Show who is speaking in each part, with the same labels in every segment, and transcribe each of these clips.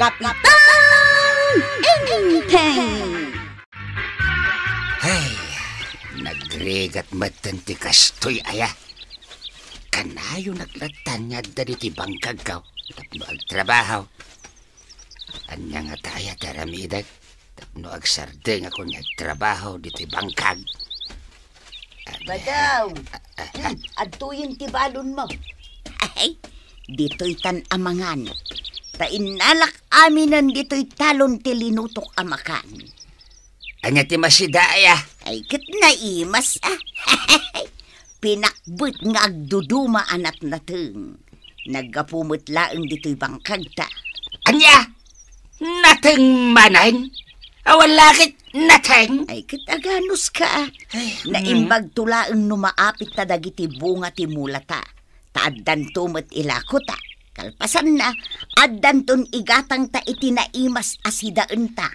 Speaker 1: Kapitan Inteng!
Speaker 2: Ay, nagregat matanti kastoy aya. Kanayo naglatan nga dari ti bangkag kaw. Tapno agtrabaho. Anya nga taya daramidag. Tapno agsardeng ako nga trabaho dito bangkag.
Speaker 1: Badaw, adtuyin ti balon mo. Ay, dito'y tan-amangan. Tainalak aminan dito'y talon ti linutok amakan.
Speaker 2: Anya ti masida aya.
Speaker 1: Ay, kat naimas Pinakbut nga agduduma anat nateng. Nagapumot laeng dito'y bangkag ta.
Speaker 2: Anya? Nateng manang? Awan lakit nateng?
Speaker 1: Ay, kat aganos ka. Naimbag tulaeng numaapit ta dagiti bunga ti mulata. Taaddan tumot ilako ta. Kalpasan na, addan ton igatang ta itinaimas asidaan ta.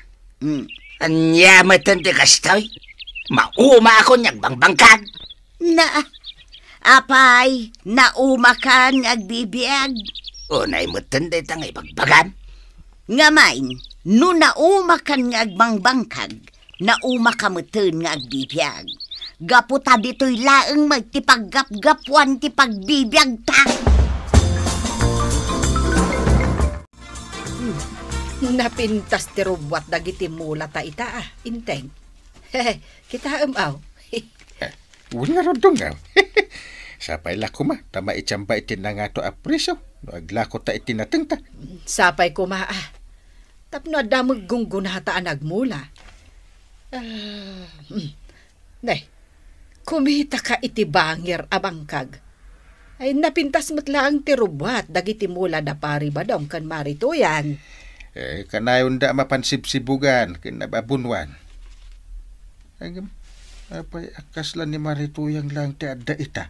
Speaker 2: Anya matante kastoy? Mauma ako niyag bangbangkag.
Speaker 1: Apay, nauma ka agbibiyag.
Speaker 2: Unay matante tangay bagbagan.
Speaker 1: Ngamain, no nauma ka agbangbangkag, nauma ka matan nga agbibiyag. Gaputa dito'y laeng magtipaggap-gapuan ti pagbibiyag ta.
Speaker 3: Napintas ti rubwat dagiti mula ta ita Inteng. Kita amaw.
Speaker 4: Wala ron dungaw. Sapay lako ma, tama itsamba iti na nga to apriso. No aglako ta iti natengta.
Speaker 3: Sapay kuma tapno adamag gunggunata nagmula. Nay, kumita ka iti bangir abangkag. Ay napintas matlaang ti rubwat dagiti mula na pari ba daw kan marito yan.
Speaker 4: Kanayon da mapansibsibugan, kinababunwan. Agam, apay akaslan ni Marituyang lang ti adda ita.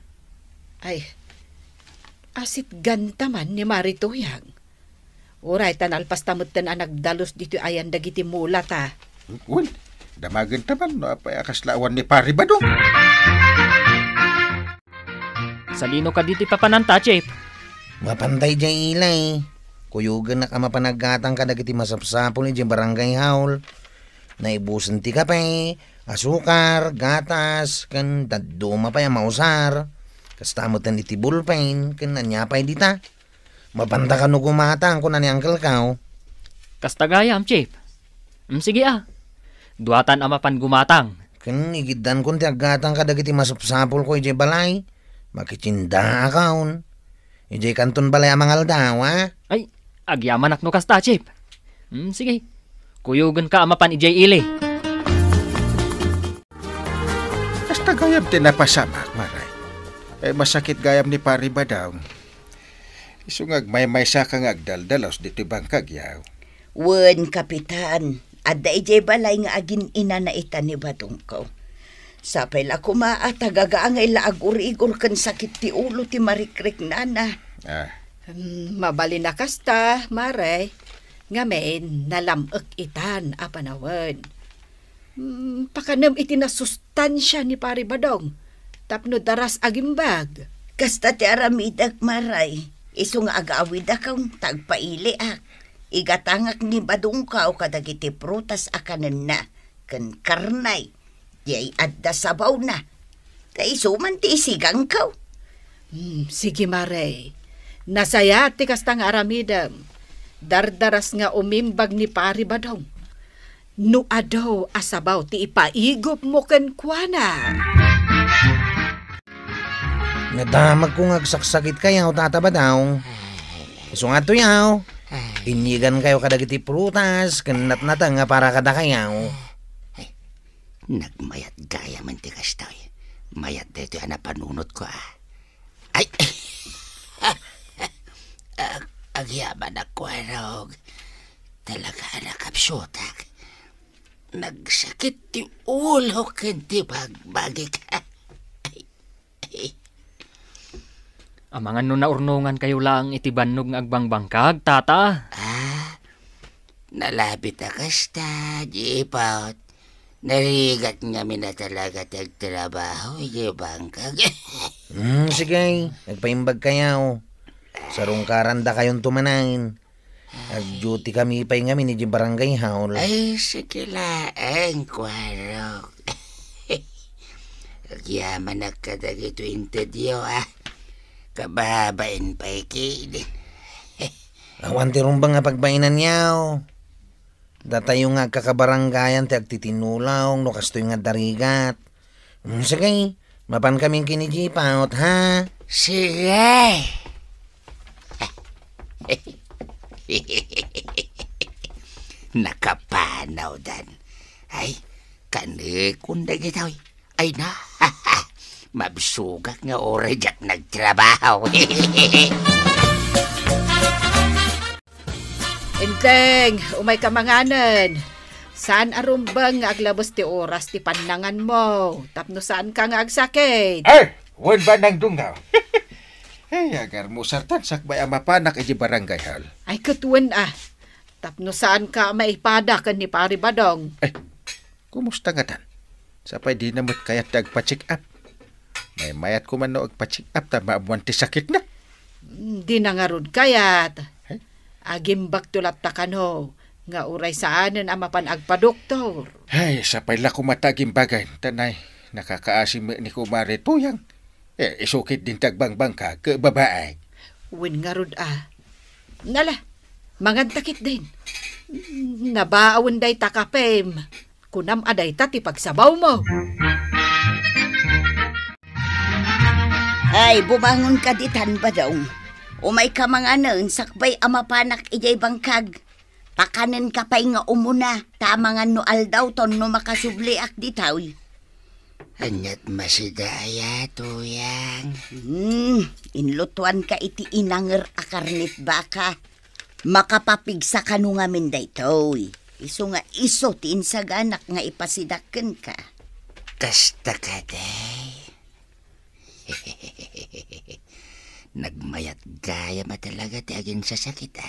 Speaker 3: Ay, asit ganta man ni Marituyang. Uray tanalpas tamot na nagdalos dito ayan dagiti mula ta.
Speaker 4: Well, damagan taman no apay akaslawan ni pari ba dong?
Speaker 5: Salino ka dito papananta, Chip?
Speaker 6: Mapantay dyan ilay. Kuyugan na ka mapanaggatang ka dagiti masapsapol ni dyan barangay haul. Naibusan ti kape, asukar, gatas, kan daduma pa yung mausar. Kastamutan iti bulpain, kan nanyapay dita. Mapanta ka no gumatang kung naniangkal ka.
Speaker 5: Kastagayam, Chip. Sige Duatan amapan gumatang.
Speaker 6: Kan igidan kung ti aggatang ka dagiti masapsapol ko iti balay. Makichinda akaon. Iti kanton balay amang aldawa.
Speaker 5: Ay, agyaman akno kasta, Chip. Sige. Kuyugan ka amapan ijay ili.
Speaker 4: Kasta gayam tinapasamak, maray. Masakit gayam ni pari ba daw? Isungag may sa kang agdaldalos dito bangkag yaw.
Speaker 1: Wen, Kapitan. Adda ijay balay nga agin ina na ita ni Badong ko. Sapay la kuma at tagagaangay la agur-igur kan sakit ti ulo ti marikrik nana.
Speaker 3: Mabali na kasta, Maray. Ngamen, nalamok itan, apanawan. Pakanam iti nasustansya ni Pari Badong. Tapno daras agimbag.
Speaker 1: Kasta ti aramidak, Maray. Iso nga agawid akong tagpaili ak. Igatangak ni Badong ka o kadagiti prutas akanan na. Kan karnay. Yay adda sabaw na. Kaisuman ti isigang kaw.
Speaker 3: Sige, Maray. Nasaya ti kastang aramidam. Dardaras nga umimbag ni Pari Badong. No adaw asabaw ti ipaigop mo ken kuana.
Speaker 6: Nadamag kong agsaksakit kayaw, tata ba daw? Iso nga to yaw. Inigan kayo kadagiti prutas, kanat-nata nga para kada kayaw.
Speaker 2: Nagmayat gaya man ti kastoy. Mayat dito na panunot ko Ay! Agyaman ako talaga nakapsutak. Nagsakit ti ulo kanti bagbagi ka.
Speaker 5: Amangan no naurnungan kayo lang iti bannog ng agbangbangkag, tata.
Speaker 2: Nalapit na kasta, Jipot. Narigat nga na talaga tagtrabaho, Jibangkag.
Speaker 6: Sige, nagpaimbag kayaw. Sarong karanda kayong tumanain. Nag-duty kami pa nga ni Jim Barangay Hall.
Speaker 2: Ay, sige laang, kwarok. Yaman na kadagito intedyo, kababain pa ikilin.
Speaker 6: Awan ti rumbang nga pagbainan niyaw. Datayo nga kakabarangayan ti agtitinulaw no kastoy nga darigat. Sige, mapan kaming kinijipaot, ha?
Speaker 2: Sige. Nakapanaw dan. Ay, kanekunda gitaw. Ay na, mabsugak nga oray jak nagtrabaho.
Speaker 3: Enteng, umay kamanganan. Saan arumbang nga aglabos ti oras ti panangan mo? Tapno saan ka nga agsakit?
Speaker 4: Ay, wan ba nang dungaw? Ay, agar mo sartan sakbay ang mapanak iji barangay hall.
Speaker 3: Ay katuan Tapno saan ka maipada kan ni Pari Badong?
Speaker 4: Ay, kumusta nga tan? Sapay di namot kayat nagpa-check up. May mayat ko man no agpa-check up ta maabuan ti sakit na.
Speaker 3: Di na nga rod kayat.
Speaker 4: Ay?
Speaker 3: Agimbag tulat ta kano. Nga uray saanan ang mapan agpa-doktor.
Speaker 4: Ay, sapay la kumataging bagay. Tanay, nakakaasim ni kumare tuyang. Isukit din tagbangbang ka ke babae.
Speaker 3: Win nga rod Nala, mangantakit din. Nabaawan day takapem. Kunam aday tati pagsabaw mo.
Speaker 1: Ay, bumangon ka ditan ba daw? Umay ka mga nun, sakbay amapanak ijay bangkag. Pakanin ka pa'y nga umuna, tamangan no aldaw ton no makasubliak ditaw.
Speaker 2: Anyat masidaya, tuyang.
Speaker 1: Inlutuan ka iti inanger akarnit baka. Makapapigsa ka no nga minday toy. Iso nga iso tiin sa ganak nga ipasidaken ka.
Speaker 2: Kasta ka day. Nagmayat gaya matalaga ti agin sa sakit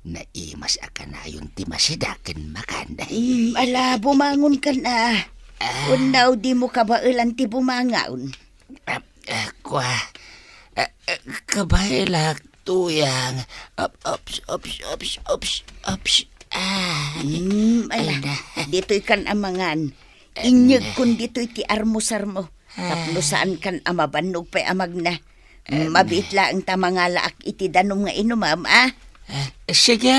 Speaker 2: Naimas aka na yung ti masidaken makanday.
Speaker 1: Ala, bumangon ka na. Unaw di mo kabailan ti bumangaon.
Speaker 2: Kabailak tuyang. Ups.
Speaker 1: Ala, dito'y kan amangan. Inyag kun dito'y ti armusar mo. Tapno saan kan amabanog pa'y amag na. Mabit lang tamangala ak iti danom nga inumam,
Speaker 2: Sige.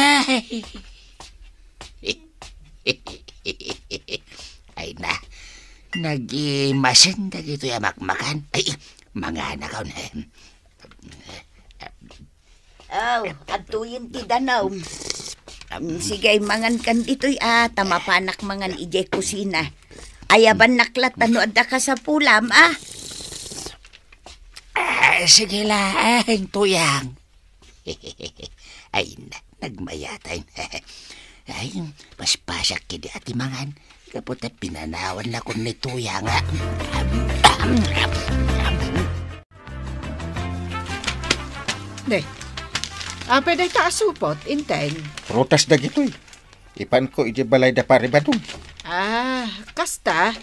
Speaker 2: Ay na, nag-imasin na dito yung makmakan. Ay, mga nakaw na.
Speaker 1: Atuyin ti danaw. Sige, mangan kan dito'y tamapanak mangan ijay kusina. Ayaban naklat ano adda ka sa pulam,
Speaker 2: Sige lang, tuyang. Ay na, nagmayatay na. Ay, mas pasak kini ati mangan. Kapot na pinanawan na ko ni tuyang.
Speaker 3: Pwede ka asupot, inteng.
Speaker 4: Prutas na gito'y. Ipan ko iji balay da Pari Badong.
Speaker 3: Kasta.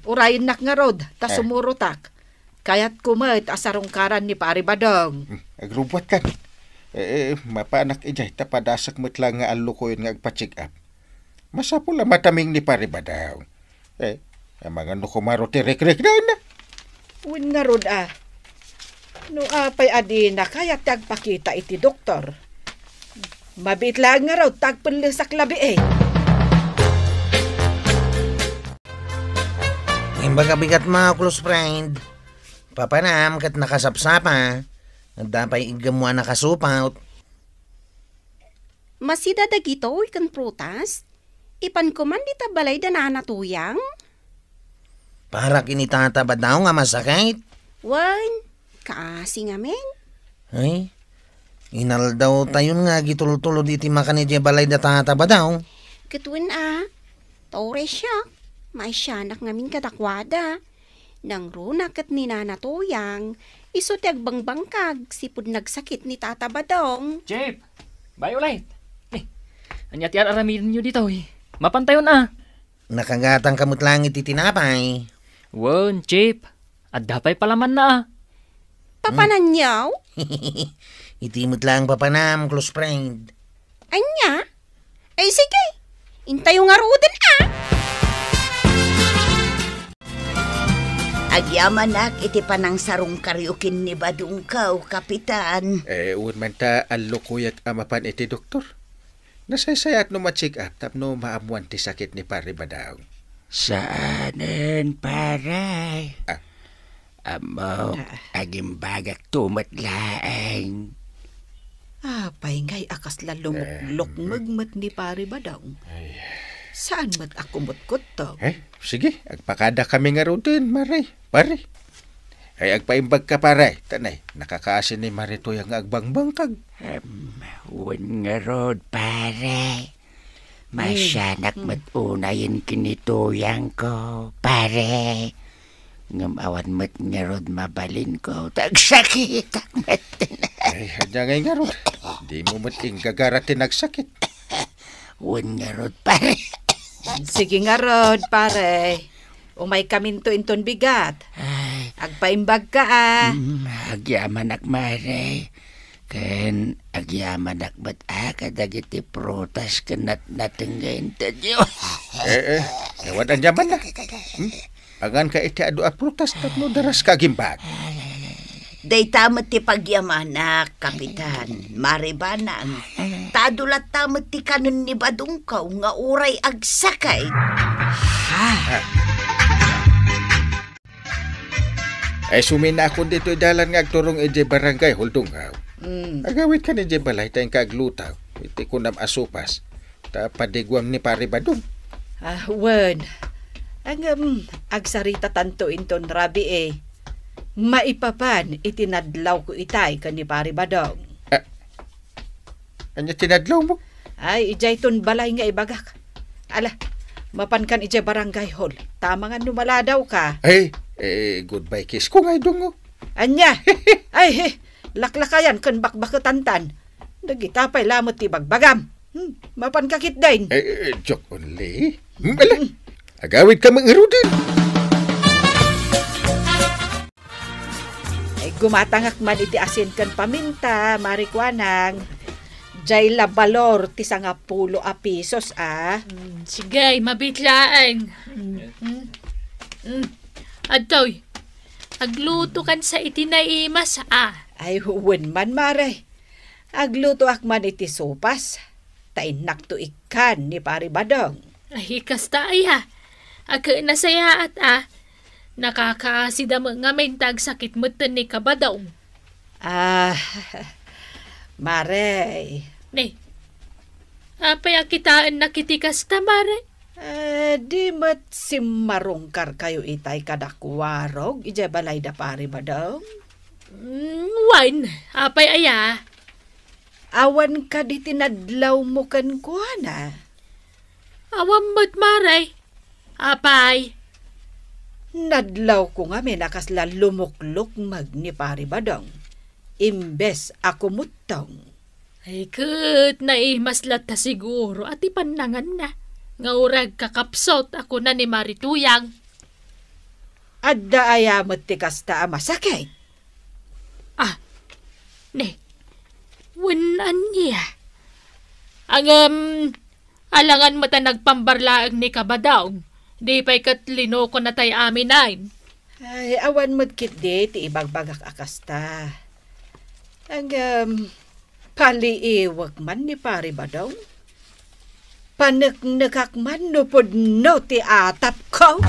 Speaker 3: Urayin nak nga rod, ta sumurutak. Kaya't kumait asarungkaran ni Pari Badong.
Speaker 4: Agrubwat kan. Mapanak ijay tapadasak mo't lang nga alo ko yun nga agpa-check up. Masapo lang mataming ni Pari Badong. Ang mga nukumaro ti rek-rek na.
Speaker 3: Win nga rod No apay adi na kaya't tagpakita iti doktor. Mabit lang nga raw tagpanlisak labi
Speaker 6: Imbaga bigat mga close friend. Papanam kat nakasapsapa. Nagdapay igamuan nakasupaut.
Speaker 7: Masida dagito ikan prutas? Ipan ko man di tabalay da nanatuyang?
Speaker 6: Para kinitata ba daw nga masakit?
Speaker 7: Wan, kaasi nga men.
Speaker 6: Ay, inal daw tayon nga gitultulo diti makanidya balay da tata ba daw?
Speaker 7: Katuin tore siya. May siyanak ngamin kadakwada. Nang runak at ni nanatuyang, iso tagbangbangkag sipud nagsakit ni Tata Badong.
Speaker 5: Jeep, bye ulit. Anyat yan aramidin nyo dito Mapantayon
Speaker 6: Nakagatang kamot langit itinapay.
Speaker 5: Won, Jeep. At dapay palaman na
Speaker 7: Papananyaw?
Speaker 6: Itimot lang papanam, close friend.
Speaker 7: Anya? Ay sige, intayo nga ruden
Speaker 1: Agyaman nak, iti panang sarong karyukin ni Badungkaw, Kapitan.
Speaker 4: Un man ta alukuyag amapan iti doktor. Nasaysayat no ma-check up tapno maamuan ti sakit ni pare badaw.
Speaker 2: Saanen, paray? Amo, agimbagak tumat laeng.
Speaker 3: Apay ngay akas lalumok magmat ni pare ba daw? Saan mat ako mutkot to?
Speaker 4: Sige, agpakada kami nga rutin, Maray. Pare. Ay agpaimbag ka, pare. Tanay, nakakaasin ni Marito yung agbangbangkag.
Speaker 2: Wan nga rod, pare. Masyanak matunayin kinituyang ko, pare. Ngamawan mat nga rod mabalin ko. Tagsakit ang matin.
Speaker 4: Ay, hadya ngay nga rod. Di mo mating gagaratin nagsakit.
Speaker 2: Wan nga rod, pare.
Speaker 3: Sige nga rod, pare. Umay kaminto inton bigat. Agpaimbag ka
Speaker 2: Agyaman ak mare. Ken agyaman ak bat kadagiti prutas kenat natenggain tadyo.
Speaker 4: Ewan ang jaman na. Agan ka iti adu a prutas tapno daras kagimbag.
Speaker 1: Day tamat ti pagyamanak, Kapitan. Maribanang. Tadulat tamat ti kanon ni Badungkaw nga uray agsakay.
Speaker 4: Ay sumina ako dito dalan nga agturong ije barangay Huldunghaw. Agawit ka ni ije balay tayong kaglutaw. Iti kunam asupas. Ta padigwam ni pare Badung.
Speaker 3: Wen. Ang agsarita tanto inton rabi maipapan itinadlaw ko itay kani pare Badong.
Speaker 4: Anya tinadlaw mo?
Speaker 3: Ay, ijay ton balay nga ibagak. Ala, mapan kan ijay barangay hall. Tama nga numaladaw ka.
Speaker 4: Ay, goodbye kiss ko nga idungo.
Speaker 3: Anya, ay, laklakayan kan bakbakutantan. Nagitapay lamot ti bagbagam. Mapan kakit din.
Speaker 4: Joke only. Ala, agawid ka mga rudin.
Speaker 3: Ay, gumatangak man iti asin kan paminta, marikwanang. Jay labalor ti 10 pesos
Speaker 8: Sige, mabitlaan. Adoy, agluto kan sa itinaimas
Speaker 3: Ay, huwen man mare. Agluto akman iti sopas. Tainak to ikan ni pare Badong.
Speaker 8: Ay, kasta ay Aga nasaya at nakakaasida mo nga mentag sakit mo ni Kabadaw.
Speaker 3: Mare.
Speaker 8: Ne, apay akitaan na kitikas ta, Mare?
Speaker 3: Di mat simarungkar kayo itay kadakwarog. Ija balay da pare Badong.
Speaker 8: Wan, apay aya.
Speaker 3: Awan ka di tinadlaw mo kan kuana.
Speaker 8: Awam mo't, Mare. Apay.
Speaker 3: Nadlaw ko nga may nakasla lumuklok mag ni pare Badong. Imbes ako mutong.
Speaker 8: Ay, kat naimaslat ta siguro at ipanangan na. Nga urag kakapsot ako na ni Marituyang.
Speaker 3: Adda ayamot ti kasta masakay.
Speaker 8: Ne, wanan niya. Ang alangan mo ta nagpambarlaang ni Kabadaw. Di pa'y katlino ko na tayo aminain.
Speaker 3: Ay, awan mo't kit di ti ibagbagak akasta. Ang paliiwag man ni pare Badong. Panaknakak man no pod no ti atap ko.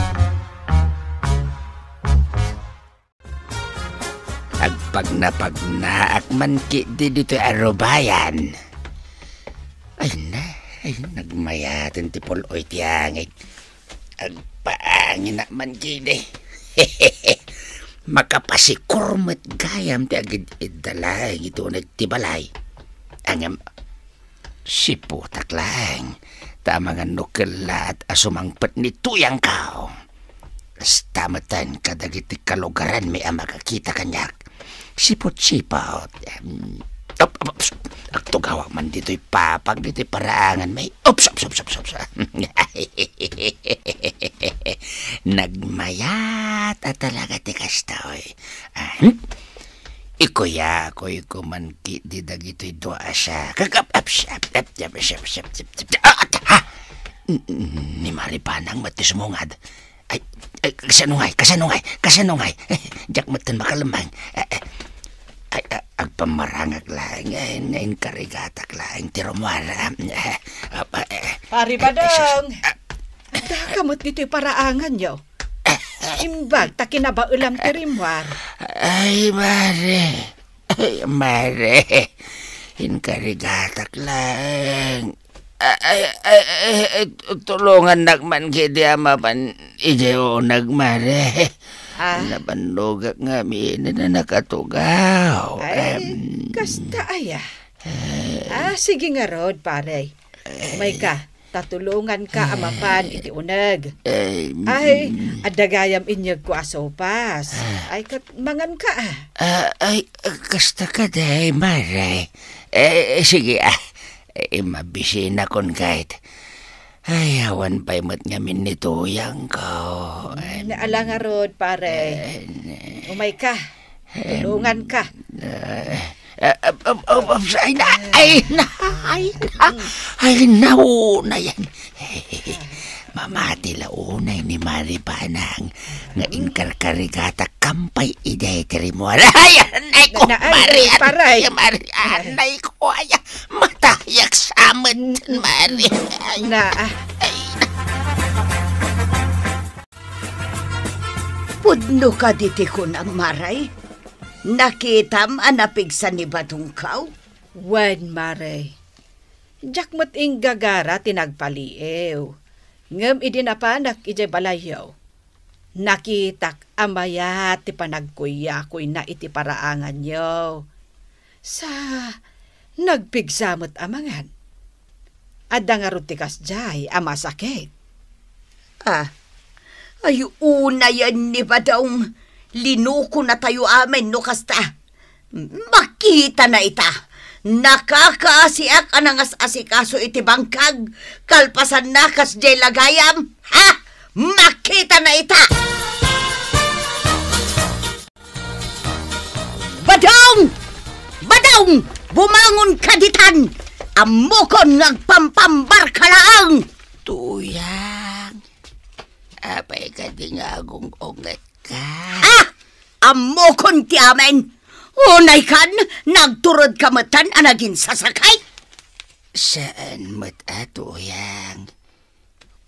Speaker 2: Agpagnaak man ki dito arobayan. Ay nagmayatin ti puloy ti hangit. Agpaangin na man gini. Makapasikurmat gayam ti agad idalay ito nagtibalay. Ang siputak lang. Tamangan nukila at asumangpat ni tuyang kao. Kastamatan kadagiti kalugaran may makakita kanyak. Sipot-sipot. Agtugawak man dito'y papag dito'y paraangan may ups. Nagmayat at talaga ti kastoy. Ikuya, ko man ki di dagito'y doa siya. Ni Maripanang matis mungad. Ay, kasanungay. Jak matan makalamang. Ay, agpamarangag lang. Ngayon karigatak lang. Tirumara.
Speaker 3: Pari Badong, dakamot dito'y paraangan nyo. Imbag, takinabaulam tirimwar.
Speaker 2: Ay, mare. Inkarigatak lang. Tulungan nagman kiti amapan ideo nagmare. Nabanlogak nga min na nakatugaw.
Speaker 3: Ay, kasta aya. Sige nga rod, pare. May ka, tatulungan ka amapan iti unag. Ay, adagayam inyag ko asopas. Ay, mangan ka
Speaker 2: Ay, kasta ka day, mare. Sige mabisina kon kahit. Ay, awan pa'y mat ngamin nito yang ko.
Speaker 3: Naala nga rod, pare. Umay ka, tulungan ka.
Speaker 2: Ay, nauna yan. Mamati launay ni Maripanang nga inkarkarigata kampay iday terimo. Ay, anay ko,
Speaker 3: paray.
Speaker 2: Anay ko, ay, matayak samat, Mari.
Speaker 1: Pudno ka diti ko ng maray. Nakitam anapig sa ni Badungkaw.
Speaker 3: Wen, mare. Jakmat ing gagara tinagpaliew. Ngem idinapanak ijay balayaw. Nakitak amaya ti panagkuya-kuy na iti paraangan nyo. Sa nagpigsamot amangan. Adda nga rutikas jay ama sakit.
Speaker 1: Ay una yan ni Badong. Linuko na tayo amin no kasta. Makita na ita. Nakakaasiak anangas asikaso iti bangkag. Kalpasan na kas jay lagayam. Ha? Makita na ita. Badong! Bumangon ka ditan. Amukon nagpampambar ka lang.
Speaker 2: Tuyang. Apay ka di nga agong ongat ka.
Speaker 1: Amukon ti amen. Unay kan, nagturod kamatan anagin sasakay.
Speaker 2: Saan matatoyang?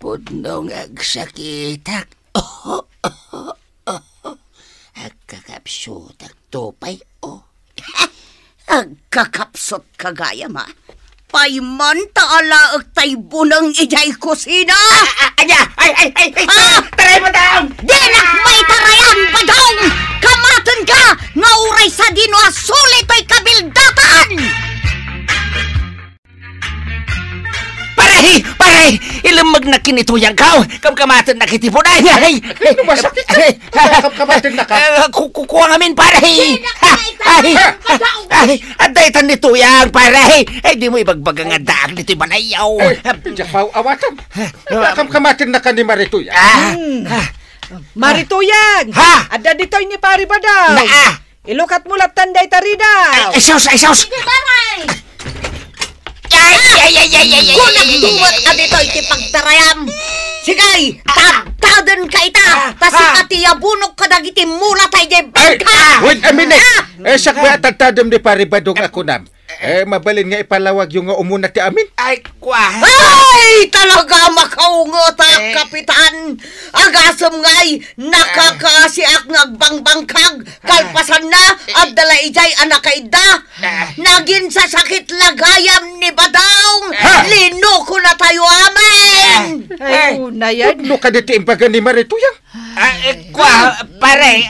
Speaker 2: Pudnong agsakitak. Agkakapsutak topay
Speaker 1: Agkakapsot kagaya ma. Payman taala agtay bunang ijay kusina.
Speaker 2: Ay! Taray mo daw!
Speaker 1: Dinak may tarayan, Badong! Kamatan ka! Nga uray sa dino asulit ay kabildatan!
Speaker 2: Paray! Ilamag na kinituyang ka! Kamkamatan na kitipunay! Ay!
Speaker 4: Ano ba sakit? Kamkamatan na ka?
Speaker 2: Kukuha ngamin, paray! Ay! Adaytan nituyang, paray! Ay, di mo ibagbagang adaag nito'y balayaw!
Speaker 4: Japaw awatan. Kamkamatan na ka ni Marituya.
Speaker 3: Marituyang! Adda dito'y ni Pari Badong! Ilukat mo latan day tarida!
Speaker 2: Ay, saus!
Speaker 1: Sige, baray! Kunag tuwat adito'y tipagtarayam! Sigay! Tagtadan ka ita! Tasikatiya bunok ka dagiti mula tayo jay bangka!
Speaker 4: Wait a minute! Sakwa tagtadam ni Pari Badong ako nam. Mabalin nga ipalawag yung umuna ti amin.
Speaker 2: Ay, kwa!
Speaker 1: Ay! Talaga makaungot kapitan! Agasam nga'y nakakasiak ngagbangbangkag kalpasan na at dala ijay anakaida! Nagin sa sakit lagayam ni Badong! Linuko na tayo amin!
Speaker 3: Ay, una yan.
Speaker 4: Pudno ka diti imbaga ni Marituyang.
Speaker 2: Kwa, paray,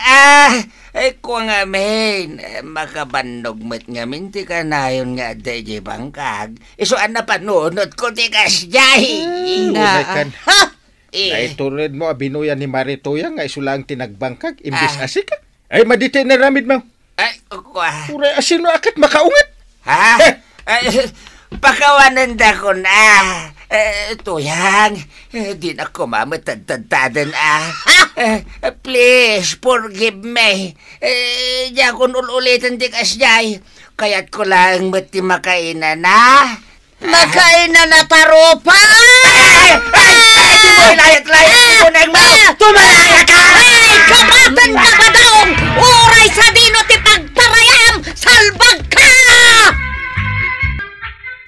Speaker 2: ko nga men, makabandog met nga min, ti ka na yun nga DJ bangkag. Isuan na panunod ko, ti kasjay.
Speaker 4: Kan. Naitulad mo, abinuyan ni Marituyang, nga isulang tinagbangkag, imbis asika. Ay, madite na ramid mo.
Speaker 2: Ay, kwa.
Speaker 4: Uray, asino akat makaungat.
Speaker 2: Pakawanan da ko na. Tuyang, di na ko mamatad-tadan please, forgive me. Di ako ulitin di kasyay. Kaya't ko lang mati makainan na.
Speaker 1: Makainan na taropa!
Speaker 2: Di mo ilayat-layat ko nang mo. Tumalaya ka!
Speaker 1: Kapatan ka ba daw? Uray sa dino ti pagtarayam! Salbag ka!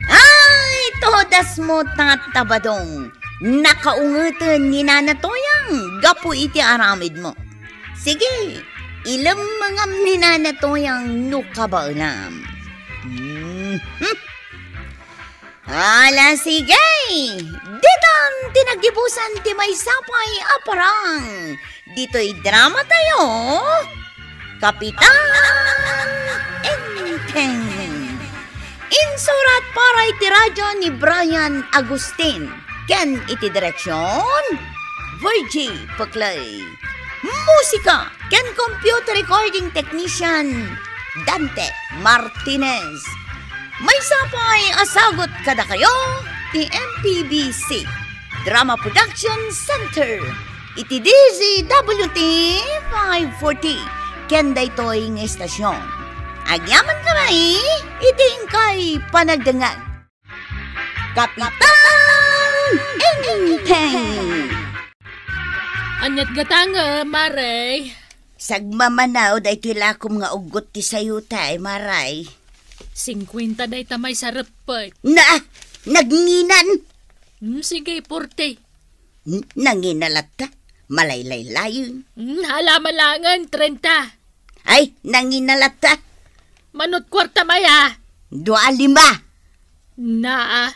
Speaker 1: Ay, todas mo tatabadong. Nakaungatan ni Nanatoyang. Gapo iti aramid mo. Sige, ilang mga ni Nanatoyang nukabalam. Ala, sige. Ditan tinagibusan ti may sapay aparang. Dito'y drama tayo. Kapitan Enteng. Insurat para iti radyo ni Brian Agustin. Ken iti direksyon Virgie Paklay. Musika ken computer recording technician Dante Martinez. May sapay asagot kada kayo ti MPBC Drama Production Center. Iti DZWT 540 ken daytoy nga estasyon. Agyaman kamay, iting kay panagdangan. Kapitan Enteng.
Speaker 8: Anyat gatanga, Maray.
Speaker 1: Sagmamanaw day tilakom nga ugot ti sayutay, Maray.
Speaker 8: 50 day tamay sa repot.
Speaker 1: Nagnginan.
Speaker 8: Sige, 40.
Speaker 1: Nanginalat ta. Malaylay-layon.
Speaker 8: Halamalangan, 30.
Speaker 1: Ay, nanginalat ta.
Speaker 8: Manot kwarta maya.
Speaker 1: 25.
Speaker 8: Naa.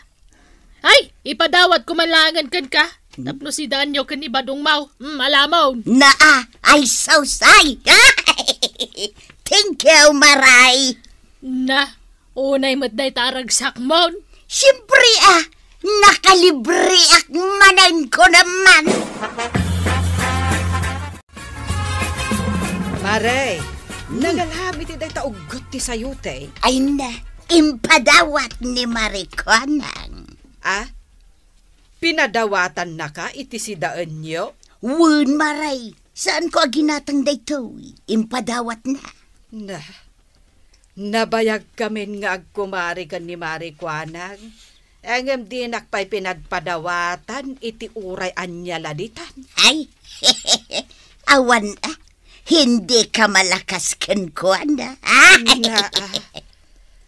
Speaker 8: Ay, ipadawat ko malangan kan ka. Tapno si Danyo kan ibadong mau. Alamaw.
Speaker 1: Ay, sausay. Thank you, Maray.
Speaker 8: Unay matday taragsak mo.
Speaker 1: Siyempre nakalibre ak manan ko naman.
Speaker 3: Maray, nagalhamit iti taugot ti sayute.
Speaker 1: Ay na, impadawat ni Mariconang.
Speaker 3: Pinadawatan na ka iti si daan nyo?
Speaker 1: Wun, Maray. Saan ko aginatang dayto? Impadawat na.
Speaker 3: Nabayag kamin nga agkumari kan ni Mariconang. Angam di nakpay pinadpadawatan iti uray anya laditan.
Speaker 1: Ay, awan hindi ka malakas kan ko,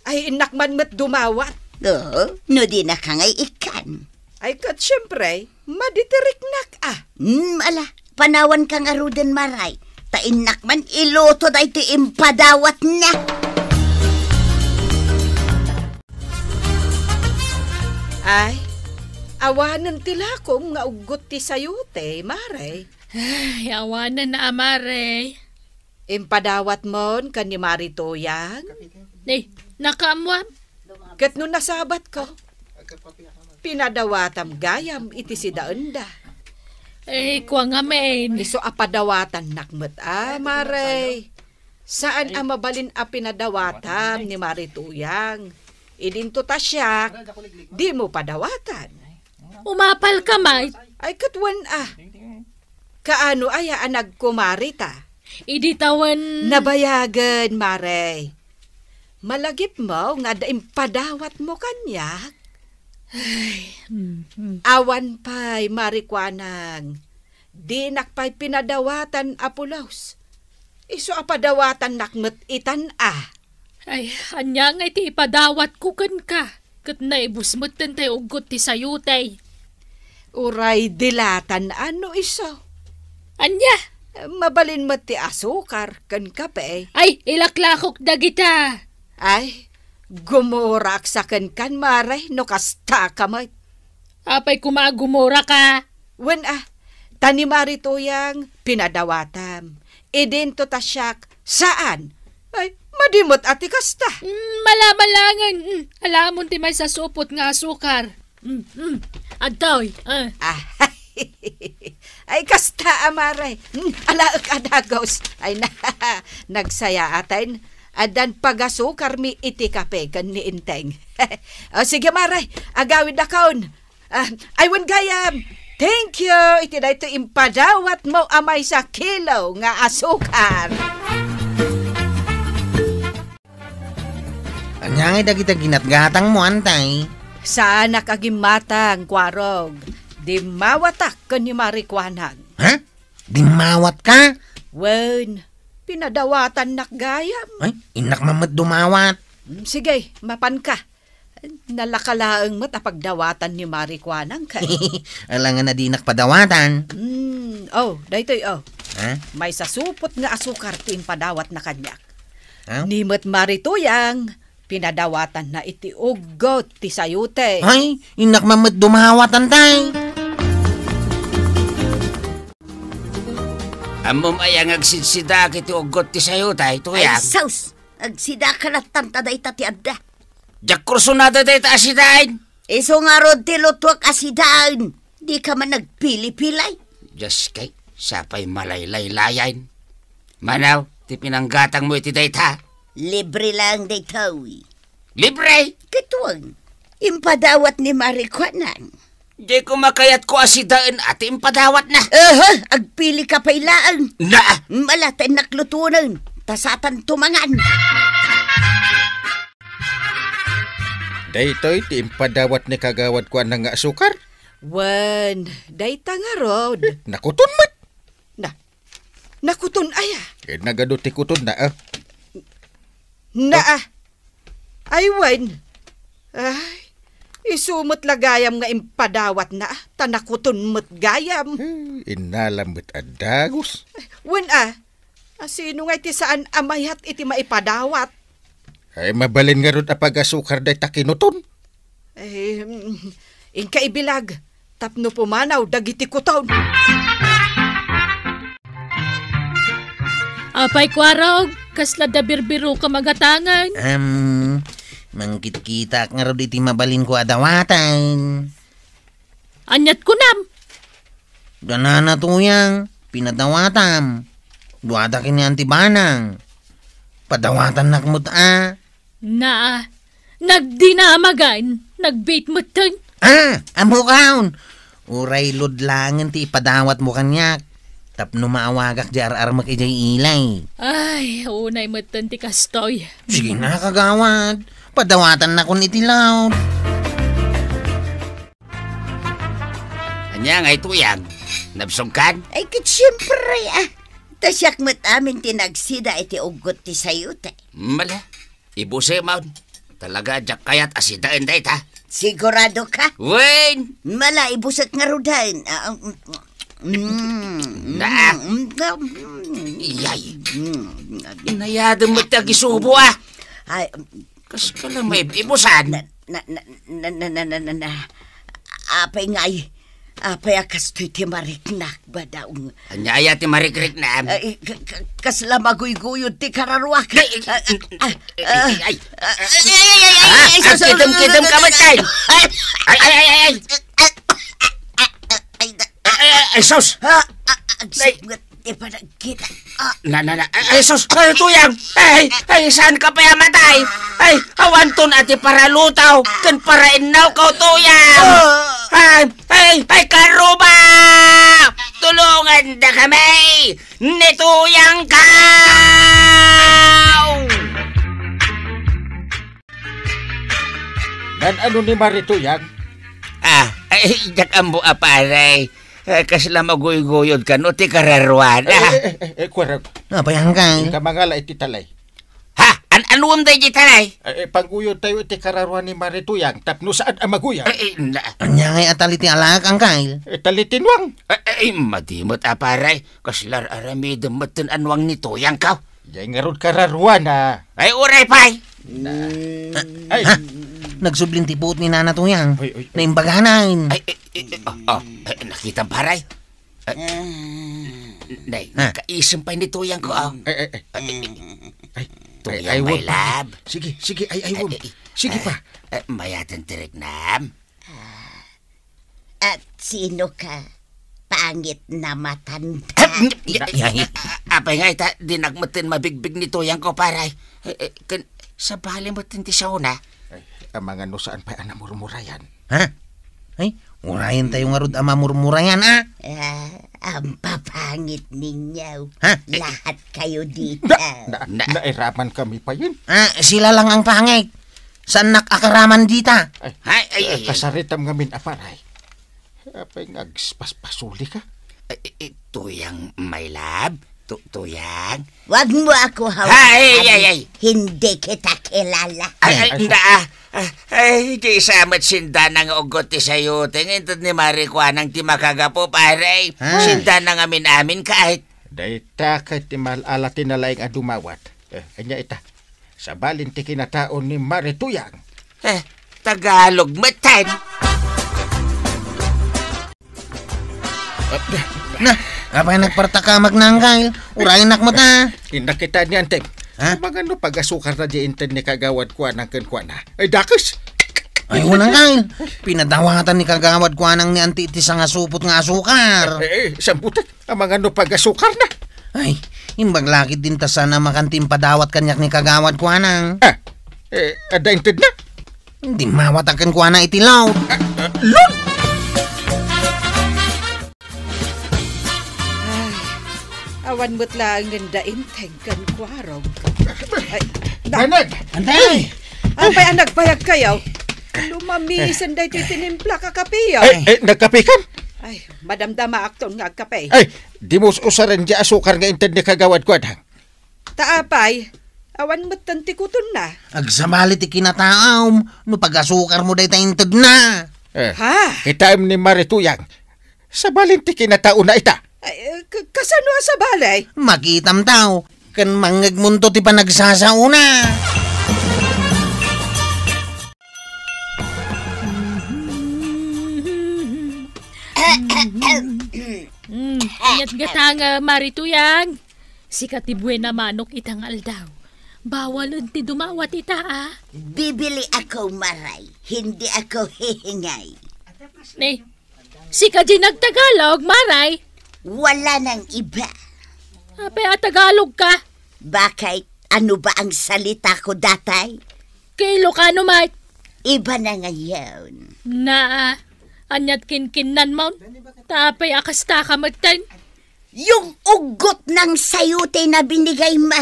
Speaker 3: Ay, inakman mo't dumawat.
Speaker 1: Oo, no di na ka ngay ikan.
Speaker 3: Ay, kat syempre, maditiriknak
Speaker 1: Ala, panawan kang arudan, Maray. Tainak man iloto da iti impadawat na.
Speaker 3: Ay, awanan tilakom nga ugot ti sayute, Maray.
Speaker 8: Ay, awanan na, Maray.
Speaker 3: Impadawat mon kan ni Maritoyang.
Speaker 8: Nakaamwam.
Speaker 3: Kat no nasabat ko, pinadawatam gayam iti si daenda.
Speaker 8: Kwa nga men.
Speaker 3: Iso apadawatan nakmet Maray. Saan mabalin pinadawatam ni Marituyang? Idinto tasyak, di mo padawatan.
Speaker 8: Umapal ka, May.
Speaker 3: Ay katwan Kaano aya nagkumarita?
Speaker 8: Iditawan.
Speaker 3: Nabayagan, Maray. Malagip mo nga impadawat mo kanyak. Awan pa'y Mariconang. Di nakpa'y pinadawatan apulaos. Iso apadawatan nakmet itan
Speaker 8: Ay, anya nga iti ipadawat ko kan ka. Kat naibusmot tantay ugot ti sayutay.
Speaker 3: Uray dilatan ano iso?
Speaker 8: Anya?
Speaker 3: Mabalin mo ti asukar kan kape.
Speaker 8: Ay, ilaklakok dagita.
Speaker 3: Ay, gumurak sa kan Maray no kasta kamay.
Speaker 8: Apay kumagumura ka.
Speaker 3: Wen tani Marituyang pinadawatam. Idinto tasyak saan? Ay, madimot ati kasta.
Speaker 8: Malamalangan. Alamon ti may sasupot nga asukar. Adtoy.
Speaker 3: Ay, kasta Maray. Alaak adagos. Ay, nagsaya atin. Adan pagasukar mi iti kape kan ni Inteng. Sige Maray, agawid na kaon. Aywan gayam. Thank you. Iti na ito impadawat mo amay sa kilo nga asukar.
Speaker 6: Anyangay dagita ginatgatang mo, antay.
Speaker 3: Sana kagimatang, kwarog. Di mawatak ka ni marikwanan.
Speaker 6: Ha? Di mawat ka?
Speaker 3: Wen, pinadawatan nakgayam.
Speaker 6: Ay, inak mamat dumawat.
Speaker 3: Sige, mapan ka. Nalakalaang mo't apagdawatan ni marikwanan ka.
Speaker 6: Alangan na di nakpadawatan.
Speaker 3: Daytoy.
Speaker 6: Ha?
Speaker 3: May sasupot nga asukar ting padawat na kanyak.
Speaker 6: Ha?
Speaker 3: Nimot marituyang, pinadawatan na iti ugot ti sayute.
Speaker 6: Ay, inak mamat dumawat, antay.
Speaker 2: Amom ay ang agsidsida kiti ugot ti sayo tayo,
Speaker 1: Ay,
Speaker 2: tuyang.
Speaker 1: saus. Agsida ka na tantaday tati adda.
Speaker 2: Jak kursunada tayo ta asidain.
Speaker 1: Iso nga rod ti lutwak asidaan. Di ka man nagpili-pilay.
Speaker 2: Diyos kay, sapay malaylay-layain. Manaw, ti pinanggatang mo iti dayta.
Speaker 1: Libre lang daytawi.
Speaker 2: Libre!
Speaker 1: Katuwang, impadawat ni marikwanan.
Speaker 2: Di ko makayat ko asidaan at impadawat na.
Speaker 1: Agpili ka pailaan.
Speaker 2: Na!
Speaker 1: Malatan naklutunan. Tasatan tumangan.
Speaker 4: Daytoy ti impadawat ni kagawad ko ang nga asukar.
Speaker 3: Wen, dayta nga rod.
Speaker 4: Nakuton mat.
Speaker 3: Nakutun aya.
Speaker 4: Nagado ti kuton na
Speaker 3: Aywan. Ay, isumot lagayam nga impadawat na. Tanakutun mo't gayam.
Speaker 4: Inalamot adagos.
Speaker 3: Wen sino nga iti saan amayat iti maipadawat?
Speaker 4: Ay mabalin nga ron apag asukar day takinuton.
Speaker 3: Inka ibilag. Tapno pumanaw dagiti kuton.
Speaker 8: Apay kwarog, kasla da birbiro ka magatangan.
Speaker 6: Mangkit-kita nga rin iti mabalin ko adawatan.
Speaker 8: Anyat ko nam.
Speaker 6: Ganana tuyang, pinadawatam. Duwada kini antibanang. Padawatan nakmut
Speaker 8: Nagdinamagan, nagbait mo tan.
Speaker 6: Amukaon. Uray lodlangan ti ipadawat mo kanyak. Tapno maawagak di ar-ar makijay ilay.
Speaker 8: Ay, unay mo tan ti kastoy.
Speaker 6: Sige na, kagawad. Padawatan na kun itilaw.
Speaker 2: Anya nga ituyang, nabsungkan?
Speaker 1: Ay, siyempre Tasyak mo't amin tinagsida iti ugot ti sayute.
Speaker 2: Mala, ibusay maun. Talaga jak kayat asidaan day ta.
Speaker 1: Sigurado ka?
Speaker 2: Wen!
Speaker 1: Mala, ibusak nga rudan.
Speaker 2: Iyay. Inayado mo tagisubo
Speaker 1: Ay,
Speaker 2: Kas ka lang may ibusan.
Speaker 1: apay ngay. Apay akas ti mariknak ba daw?
Speaker 2: Anyaya ti marikrik na.
Speaker 1: Kasla maguy-guyod ti kararwak.
Speaker 2: Ay! Kitem-kitem ka matay! Ay, sos!
Speaker 1: Agsigat ti panagkita.
Speaker 2: Ay, sos! Ay, tuyang! Ay, saan ka pa matay? Ay, hawanton ati para lutaw, kan para inaw ka tuyang! Ay, karuba! Tulungan da kami! Nituyang ka!
Speaker 4: Dan ano ni Marituyang?
Speaker 2: Ay, jak ambo aparay. Kasla maguy-guyod ka no, ti kararwan.
Speaker 4: Kwarag.
Speaker 6: Apayang kay.
Speaker 4: Kamangala iti talay.
Speaker 2: Ha? Anuam tayo di talay?
Speaker 4: Paguyod tayo iti kararwan ni Marituyang, tapno saan ang maguyang?
Speaker 6: Anyangay ataliti alak ang kay.
Speaker 4: Talitinwang.
Speaker 2: Madimot aparay. Kaslar aramidam matan anwang nituyang ka.
Speaker 4: Yan nga ron kararwan
Speaker 2: Ay, uray pay.
Speaker 4: Ay.
Speaker 6: Nagsubling tipot ni Nana Tuyang.
Speaker 4: Oy.
Speaker 6: Naimbaganan.
Speaker 2: Nakita paray. Kaisang pa nituyang ko. Tuyang may lab.
Speaker 4: Sige, ay, wag. Sige pa.
Speaker 2: Mayatan tirik nam.
Speaker 1: At sino ka? Pangit na matanda.
Speaker 2: Apay nga ita, dinagmatin mabigbig nituyang ko paray. Sa bali mo tinti siya una.
Speaker 4: Ang mga no saan pa anamurmurayan.
Speaker 6: Ha? Ay, Urayan tayo nga rod mamurmurayan, ah.
Speaker 1: Ang papangit ninyo.
Speaker 6: Ha?
Speaker 1: Lahat kayo dito.
Speaker 4: Nairaman kami pa yun.
Speaker 6: Sila lang ang pangit. Saan nakakaraman dita?
Speaker 2: Ay.
Speaker 4: Kasaritam ngamin aparay. Apay ngagpaspasuli ka?
Speaker 2: Tuyang, my love. Tuyang.
Speaker 1: Wag mo ako hawakan.
Speaker 2: Ay.
Speaker 1: Hindi kita kilala.
Speaker 2: Ay, di samat sinda ng ugot ti sayo. Tingin ni Marikuanang ti makagapo, pare. Sinda ng amin-amin kahit.
Speaker 4: Dahita kahit ti malala tinalaing adumawat. Anya ita. Sa balin ti kinataon ni Marituyang.
Speaker 2: Tagalog matan.
Speaker 6: Apay nagpartakamag nangkay. Urayan nakmo ta.
Speaker 4: Inakita ni Anteng. Magano pag-asukar na di inten ni kagawad ko anang kenkwa na. Ay, dakas!
Speaker 6: Ay, unang kail. Pinadawatan ni kagawad ko anang ni Antitis ang asupot nga asukar.
Speaker 4: Samputan. Ang magano pag-asukar na.
Speaker 6: Ay, imbag lakit din ta sana makantim padawat kanyak ni kagawad ko anang.
Speaker 4: Ada inted na?
Speaker 6: Hindi mawatakan ko anang itilaw.
Speaker 4: Lon!
Speaker 3: Awan mo't lang gandain tengkan ko araw.
Speaker 4: Nanag!
Speaker 6: Antay!
Speaker 3: Apay ang nagbayag kayo. Lumamisan dahi tinimpla ka kapiyo.
Speaker 4: Nagkape kan?
Speaker 3: Ay, madamdama akton nga kape.
Speaker 4: Ay, di mo usaran di asukar nga inted ni kagawad ko anang.
Speaker 3: Taapay, awan mo't tantikuton na.
Speaker 6: Agsamali ti kinataom. No pag-asukar mo dahi tayintod na.
Speaker 3: Ha?
Speaker 4: Itaim ni Marituyang. Sa balin ti kinataon na ita.
Speaker 3: Ay, kasano sa balay?
Speaker 6: Makitam tao. Kan mangagmunto ti panagsasauna.
Speaker 8: Ingat gatang Marituyang. Sikat ti buena manok itang aldaw. Bawal ti dumawat ita
Speaker 1: Bibili ako, Maray. Hindi ako hihingay.
Speaker 8: Ne, sikat di nagtagalog, Maray.
Speaker 1: Wala nang iba.
Speaker 8: Apay Tagalog ka.
Speaker 1: Bakit? Ano ba ang salita ko datay?
Speaker 8: Kay Ilocano, mate.
Speaker 1: Iba na ngayon.
Speaker 8: Anyat kinkinan mo. Tapay akasta ka magtan.
Speaker 1: Yung ugot ng sayute na binigay mo.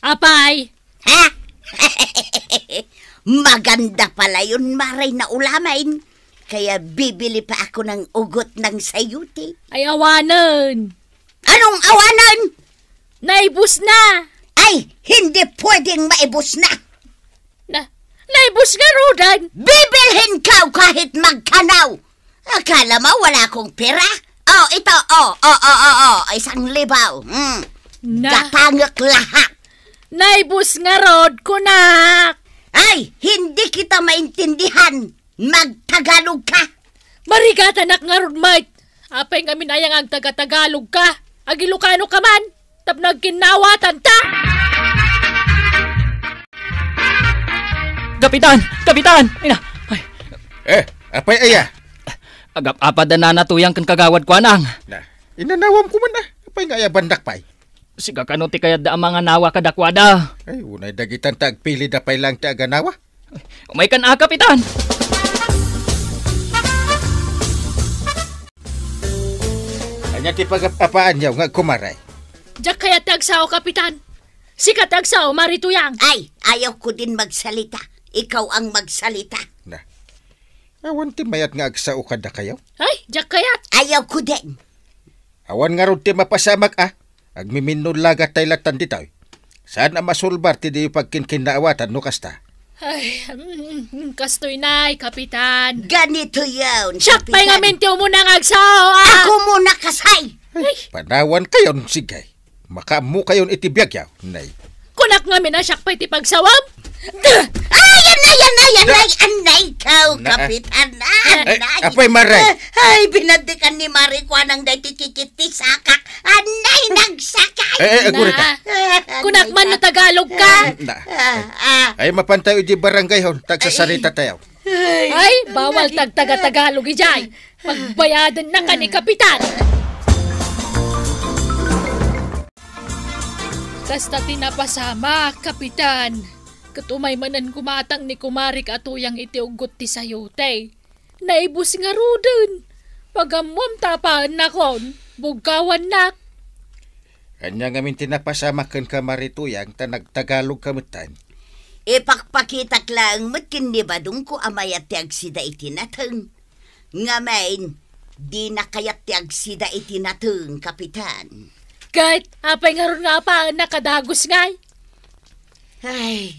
Speaker 8: Apay.
Speaker 1: Ha? Maganda pala yun, Maray, na ulamain. Kaya bibili pa ako ng ugot ng sayute.
Speaker 8: Ay awanan.
Speaker 1: Anong awanan?
Speaker 8: Naibus na.
Speaker 1: Ay, hindi pwedeng maibos na.
Speaker 8: Naibus nga, Rodan.
Speaker 1: Bibilhin ka kahit magkanaw. Akala mo wala akong pera? Ito, isang libaw. Gatangak lahat.
Speaker 8: Naibus nga, Rod, kunak.
Speaker 1: Ay, hindi kita maintindihan. Magtagalog ka.
Speaker 8: Marigatanak nga, Rod, mate. Apay nga minayang ang taga-Tagalog ka. Agilukano ka man. Tap nagkinawatan ta.
Speaker 5: Kapitan! Ina!
Speaker 4: Apay aya?
Speaker 5: Agap-apad na natuyang kan kagawad ko anang.
Speaker 4: Inanawam ko man na. Apay nga aya bandak pay.
Speaker 5: Siga kanuti kaya da mga nawa kadakwada.
Speaker 4: Ay, unay dagitan tagpili da pay lang ti aganawa.
Speaker 5: Umay kan Kapitan!
Speaker 4: Anya ti pag-apaan yaw nga kumaray.
Speaker 8: Diyak kaya tagsaw, Kapitan. Sikat tagsaw, Marituyang.
Speaker 1: Ay, ayaw ko din magsalita. Ikaw ang magsalita.
Speaker 4: Awan ti mayat nga agsao kada kayo.
Speaker 8: Ay, diyak kaya.
Speaker 1: Ayaw ko din.
Speaker 4: Awan nga ron ti mapasamak Agmiminun lagat tay latan ditaw. Saan ang masulbar ti di pagkinkinawatan no kasta?
Speaker 8: Ay, kastoy nay, Kapitan.
Speaker 1: Ganito yun,
Speaker 8: Siyak
Speaker 1: Kapitan.
Speaker 8: pa'y nga mintiw mo nang agsaw,
Speaker 1: Ako muna kasay.
Speaker 4: Panawan kayon, sigay. Makamu kayon itibiyag yaw, nay.
Speaker 8: Kunak nga minasyak pa'y tipagsawam.
Speaker 1: Ayan, anay ka, Kapitan. Anay.
Speaker 4: Apay maray.
Speaker 1: Ay, binadikan ni Marikuan ang dahi tititi sakak. Anay, nagsakay.
Speaker 4: Gurita.
Speaker 8: Kunak man na Tagalog ka.
Speaker 4: Ay, mapantay uji barangay hon. Tagsasarita tayo.
Speaker 8: Ay, bawal tagtaga-Tagalog ijay. Pagbayadan na ka ni Kapitan. Kasta tinapasama, Kapitan. Katumay manan kumatang ni Kumarik atuyang itiugot ti sayote. naibus nga ruden. Pagamuam tapaan na kon, bugawan nak.
Speaker 4: Kanya ngamin tinapasamakan ka Marituyang ta nagtagalog kamutan.
Speaker 1: Ipakpakitak lang matkin ni badung ko amayat tiag sida itinateng. Ngamain, di na kayat tiag sida itinateng, kapitan.
Speaker 8: Kahit apay nga ron nga pa nakadagos ngay.
Speaker 1: Ay,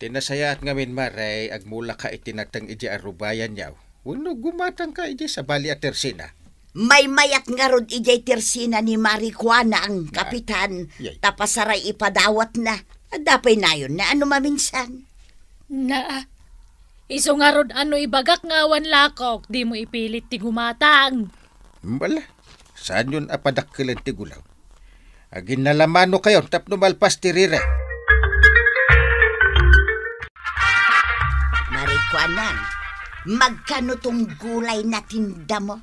Speaker 4: Tinasayaat ngamin Maray agmula ka itinateng iji arubayan yaw. Wano gumatang ka iji sa bali at tersina.
Speaker 1: may mayat nga rod ijay tersina ni Marijuana ang kapitan.
Speaker 4: Yay.
Speaker 1: Tapasaray ipadawat na. Dapay na yun na ano maminsan.
Speaker 8: Na, iso nga ron ano ibagak ngawan lakok, di mo ipilit ti gumatang.
Speaker 4: Mbala, saan yun apadakkilan ti gulaw? Agin nalamano kayo, tapno malpas ti rire.
Speaker 1: Marijuana, magkano tong gulay na tinda mo?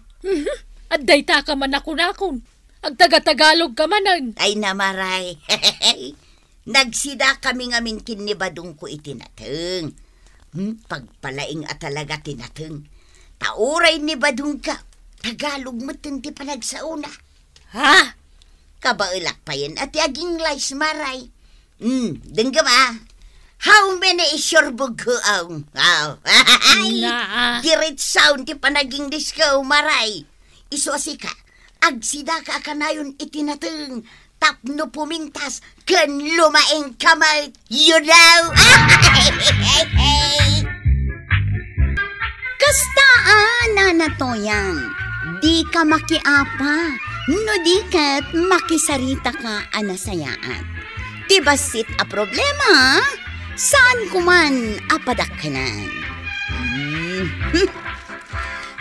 Speaker 8: At dayta ka man ako-nakon. Ang taga-tagalog ka manan.
Speaker 1: Ay namaray. Nagsida kami ngamin kinibadong ko itinateng. Pagpalaing at talaga tinateng. Tauray ni badong ka. Tagalog mo ti panagsauna.
Speaker 8: Ha?
Speaker 1: Kabailak pa yan at yaging lice maray. Dengga ba? How many is your bugoong?
Speaker 8: Na.
Speaker 1: Direct sound ti panaging disco maray. Isuasi ka. Agsida ka kanayon itinateng. Tapno pumintas kan lumaing kamay. You know?
Speaker 7: Kastaan, nanatoyang. Di ka makiapa. No di kat makisarita ka anasayaan. Tibasit a problema, saan kuman apadakanan.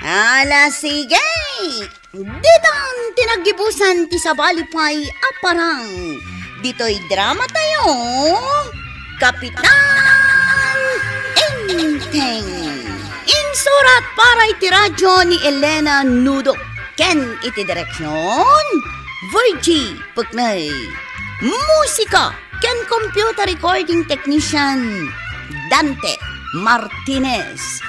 Speaker 7: Ala sige. Ditang tinagibusan ti sabalipay aparang. Dito'y drama tayo. Kapitan Enteng. Insurat para iti radyo ni Elena Nudo. Ken iti direksyon Virgie Puknay. Musika ken computer recording technician Dante Martinez.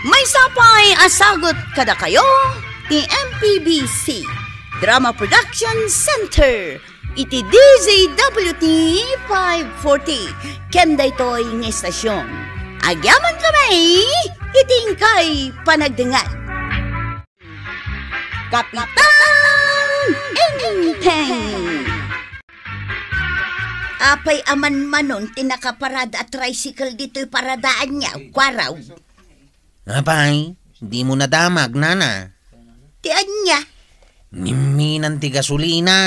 Speaker 7: May sapay asagot kada kayo ti MPBC Drama Production Center iti DZWT 540 ken daytoy ng estasyon. Agyaman kami itingkay panagdengan. Kapitan Enteng.
Speaker 1: Apay aman manon tinakaparada at tricycle dito'y paradaan niya. Kwaraw.
Speaker 6: Apay, di mo nadamag, nana.
Speaker 1: Tian niya.
Speaker 6: Niminan ti gasolina.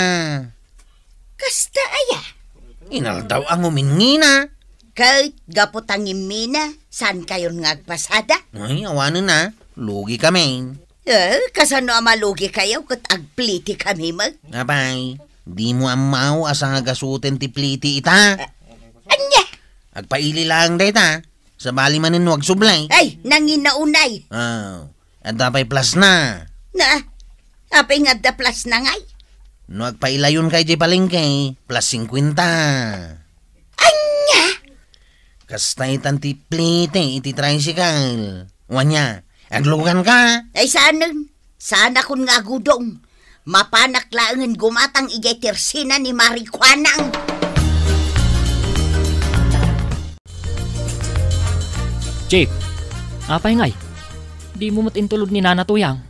Speaker 1: Kasta aya.
Speaker 6: Inaldaw ang umingina.
Speaker 1: Kahit gapotang imina, saan kayon ngagpasada?
Speaker 6: Ay, awanan na. Lugi kami.
Speaker 1: Kasano amalugi kayo kat agpliti kami mag?
Speaker 6: Apay, di mo amaw asang agasutin ti pliti ita.
Speaker 1: Anya?
Speaker 6: Agpaili lang data. Sa bali manin wag sublay.
Speaker 1: Ay, nanginaunay.
Speaker 6: At dapay plus na.
Speaker 1: Na, apay nga da plus na ngay.
Speaker 6: No agpailayon kay di palengke, plus 50.
Speaker 1: Anya?
Speaker 6: Kastay tanti plite iti tricycle. Wanya, aglugan ka.
Speaker 1: Ay sana kun nga gudong. Mapanak laangan gumatang ijay tersina ni Marijuanang.
Speaker 5: Chief, apay ngay. Di mo matintulod ni Nana Tuyang.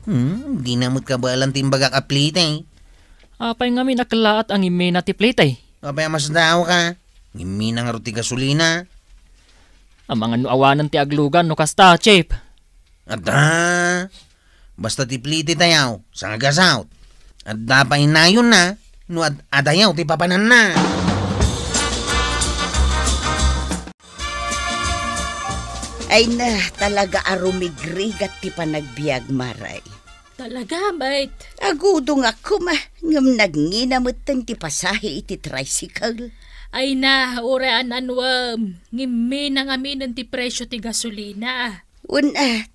Speaker 6: Di namot ka balang timbagak aplite.
Speaker 5: Apay nga minakalaat ang ime na tiplite.
Speaker 6: Apay mas daw ka. Ngimi na nga ruti gasolina.
Speaker 5: Ang mga nuawanan ti aglugan no kasta, Chief.
Speaker 6: Ada, basta tipliti tayaw, sa ngagasawt. At dapay na yun na, no adayaw ti papanan na.
Speaker 1: Ay na, talaga arumigrigat ti panagbiag maray.
Speaker 8: Talaga, mate.
Speaker 1: Agudo nga kuma, ngam nagnginamatan ti pasahe iti tricycle.
Speaker 8: Ay na, urean anwam. Ngimi na ngamin ti presyo ti gasolina.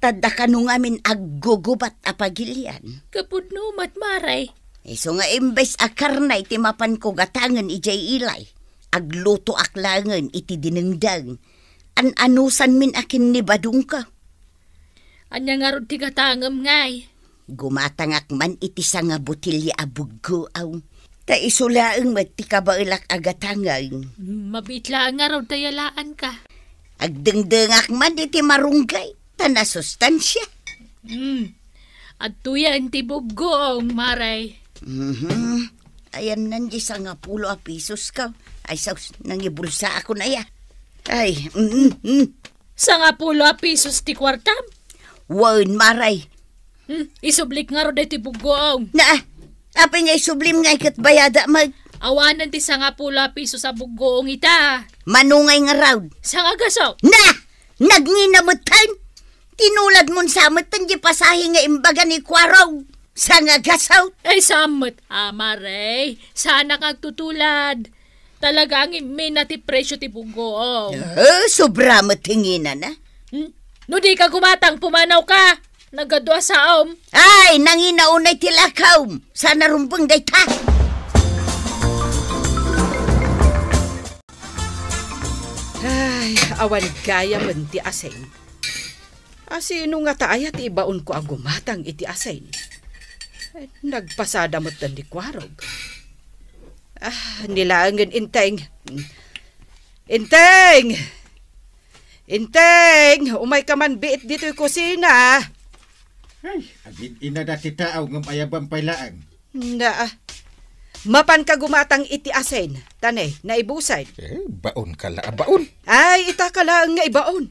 Speaker 1: Tada ka nung amin aggugubat apagilian.
Speaker 8: Kapudno matmaray.
Speaker 1: Iso nga imbes akarnay ti mapan ko gatangan ijay ilay. Agluto aklangan iti dinengdang. An-anusan min akin ni badung ka.
Speaker 8: Anya nga ron ti katangam ngay.
Speaker 1: Gumatangak man iti sa nga butilya abuggo aw. Ta isulaang magtikabailak agatangay.
Speaker 8: Mabitla nga raw dayalaan ka.
Speaker 1: Agdengdengak man iti marunggay. Ta nasustansya.
Speaker 8: At tuyan ti buggoong, Maray.
Speaker 1: Ayan nandiy sa nga 10 pisos ka. Ay saus, nangibulsa ako na ya. Ay,
Speaker 8: Sa nga 10 pisos ti kwartam.
Speaker 1: Wan, Maray.
Speaker 8: Isublik nga raw ti buggoong.
Speaker 1: Apa niya isublim nga ikat bayada mag...
Speaker 8: Awanan ti sa nga 10 pisos sa buggoong ita.
Speaker 1: Manungay nga raw.
Speaker 8: Sa nga gaso.
Speaker 1: Nagnginamatan. Tinulad mon samatan di pasahi nga imbaga ni Kwaraw. Sa nga gasaw.
Speaker 8: Ay samot. Maray. Sana kag tutulad. Talagang may nati presyo ti buggoong.
Speaker 1: Sobra matinginan na.
Speaker 8: No di ka gumatang pumanaw ka. Nagadwa sa om.
Speaker 1: Ay, nanginaunay tilakaw. Sana rumbang dayta.
Speaker 3: Ay, awan gaya man ti asen. Asino nga taaya ti ibaon ko ang gumatang iti asen. Nagpasada mo't di Kwarog. Nilangan inteng. Inteng! Umay ka man biit dito'y kusina.
Speaker 4: Ay, agin ina dati tao ng ayabang pailaan.
Speaker 3: Mapan ka gumatang iti asen. Tane, naibusan.
Speaker 4: Baon ka la, baon.
Speaker 3: Ay, ita ka lang nga ibaon.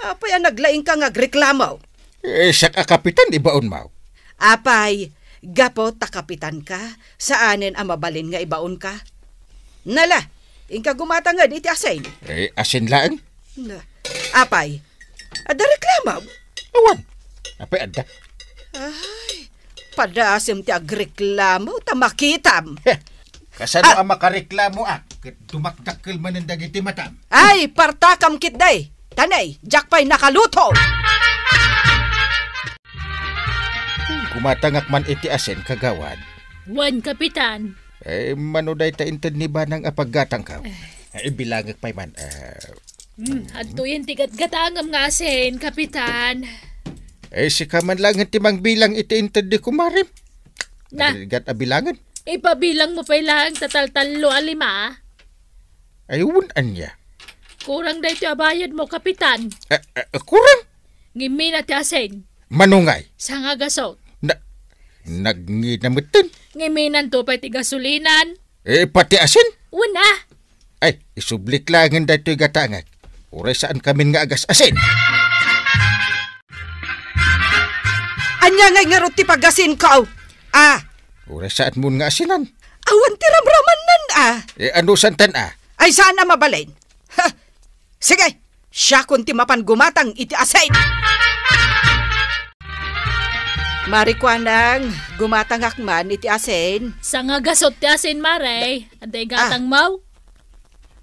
Speaker 3: Apay, naglaing ka nga reklamaw.
Speaker 4: Siya ka kapitan, ibaon mo.
Speaker 3: Apay, gapo takapitan ka. Saanin ang mabalin nga ibaon ka? Nala, ingka gumatang nga iti asen.
Speaker 4: Asin lang?
Speaker 3: Apay, ada reklamaw.
Speaker 4: Awan, apay ada.
Speaker 3: Ay, padasim ti agreklamo, tamakitam.
Speaker 4: Kasano ang makareklamo dumaktakil man ang dagiti matam.
Speaker 3: Ay, partakam kitday. Tanay, jakpay nakaluto.
Speaker 4: Kumatangak man iti asen kagawad.
Speaker 8: Wan, Kapitan.
Speaker 4: Manuday ta inted ni ba ng apaggatang ka? Bilangak pa'y man.
Speaker 8: At tuyan tigat gatangam nga asin, Kapitan.
Speaker 4: Si kaman lang ang timang bilang iti inted di kumarim. Gat abilangan.
Speaker 8: Ipabilang mo pa lang tatal-talo 5.
Speaker 4: Ayun anya.
Speaker 8: Kurang dahi ti abayad mo, Kapitan.
Speaker 4: Kurang?
Speaker 8: Ngimi na ti asin.
Speaker 4: Manungay.
Speaker 8: Sa nga gasot.
Speaker 4: Nagnginamitin.
Speaker 8: Ngiminan to pa ti gasulinan.
Speaker 4: Pati asin?
Speaker 8: Una.
Speaker 4: Ay, isublik lang ang dato'y gatangag. Uray saan kami nga agas asin.
Speaker 3: Anya ngay nga ti pagasin ko.
Speaker 4: Uray saan mo nga asinan.
Speaker 3: Awan ti ramraman nan
Speaker 4: Ano santan
Speaker 3: Ay sana mabalin. Sige, siya kun ti mapan gumatang iti asin. Marikwanang, gumatang akman iti asin.
Speaker 8: Sa nga gasot ti asin, Maray. Aday gatang mau.